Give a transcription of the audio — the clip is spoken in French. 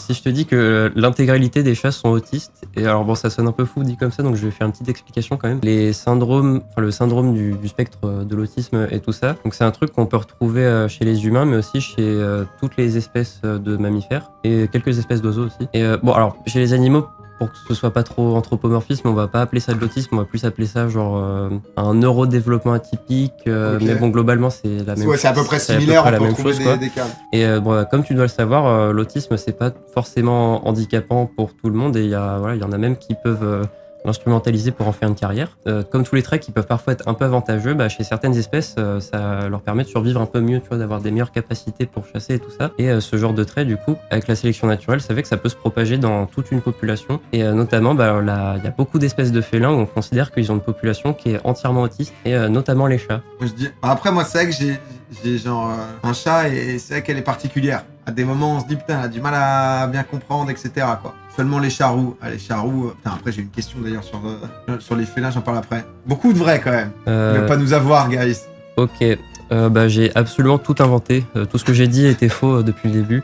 Si je te dis que l'intégralité des chats sont autistes, et alors bon, ça sonne un peu fou dit comme ça, donc je vais faire une petite explication quand même. Les syndromes, enfin le syndrome du spectre de l'autisme et tout ça, donc c'est un truc qu'on peut retrouver chez les humains, mais aussi chez toutes les espèces de mammifères et quelques espèces d'oiseaux aussi. Et bon, alors chez les animaux, pour que ce soit pas trop anthropomorphisme, on va pas appeler ça de l'autisme, on va plus appeler ça genre un neurodéveloppement atypique, Ok. mais bon, globalement, c'est la même Ouais, c'est à peu près similaire, on peut retrouver des cas. et bon, comme tu dois le savoir, l'autisme, c'est pas forcément handicapant pour tout le monde, et il y en a même qui peuvent l'instrumentaliser pour en faire une carrière. Comme tous les traits qui peuvent parfois être un peu avantageux, chez certaines espèces, ça leur permet de survivre un peu mieux, tu vois, d'avoir des meilleures capacités pour chasser et tout ça. Et ce genre de trait, du coup, avec la sélection naturelle, ça fait que ça peut se propager dans toute une population. Et notamment, il y a beaucoup d'espèces de félins où on considère qu'ils ont une population qui est entièrement autiste, et notamment les chats. Après, moi, c'est vrai que j'ai genre un chat et c'est vrai qu'elle est particulière. À des moments, on se dit, putain, elle a du mal à bien comprendre, etc. quoi. Seulement les charroux. Ah, les charroux. Putain, après, j'ai une question d'ailleurs sur les félins, j'en parle après. Beaucoup de vrais quand même. Ne pas nous avoir, guys. Ok. J'ai absolument tout inventé. Tout ce que j'ai dit était faux depuis le début.